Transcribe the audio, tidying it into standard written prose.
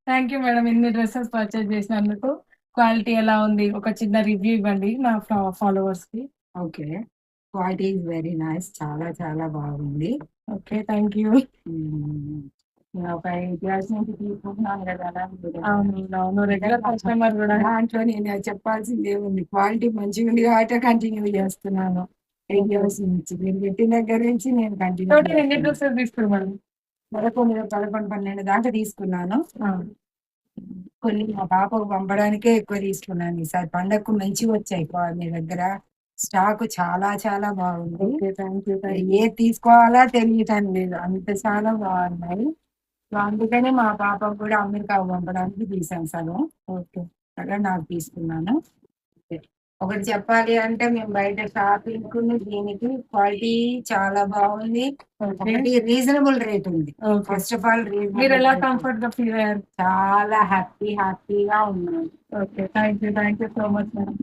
Thank you madam. ఇన్ని dresses purchase చేసినందుకు. Quality ఎలా ఉంది? ఒక చిన్న రివ్యూ ఇవ్వండి నా ఫాలోవర్స్‌కి. Okay. Quality is very nice. చాలా చాలా బాగుంది. ఓకే. Thank you. హ్మ్. ఒక 8 ఇయర్స్ నుంచి తీసుకుంటున్నాను కదా! అవును. రెగ్యులర్ కస్టమర్ గూడా. దాంట్లో నేను చెప్పాల్సిందేముంది. క్వాలిటీ మంచిగుంది కాబట్టే కంటిన్యూ చేస్తున్నాను. 8 ఓకే. ఇయర్స్ నుంచి. మీరు పెట్టిన దగ్గర నుంచి నేను కంటిన్యూ టోటల్ ఎన్ని చేస్తున్నాను. Dresses తీసుకుర్రు madam? 11, 11, 12 దాకా తీసుకున్నాను. ఆ! కొన్ని మా పాపకు పంపడానికే ఎక్కువ తీసుకున్నాను. ఈసారి పండగకు మంచివొచ్చాయి మీ దగ్గర. స్టాక్ చాలా చాలా బాగుంది. ఓకే. Thank you. ఏది తీసుకోవాలా తెలియటం లేదు. అంత చాలా బాగున్నాయి. సో, అందుకనే మా పాపకు కూడా అమెరికాకు పంపడానికి తీసాను సగం. ఓకే. సగం నాకు తీసుకున్నాను. ఒకటి చెప్పాలి అంటే మేము బయట షాపింగ్‌కును దీనికి క్వాలిటీ చాలా బాగుంది. ఓకే. ఒకటి రీజనబుల్ రేట్ ఉంది. ఓకే. ఫస్ట్ ఆఫ్ ఆల్ మీరెలా కంఫర్ట్‌గా ఫీల్ అయ్యారు? చాలా హ్యాపీగా ఉన్నాను. Okay. Thank you so much madam.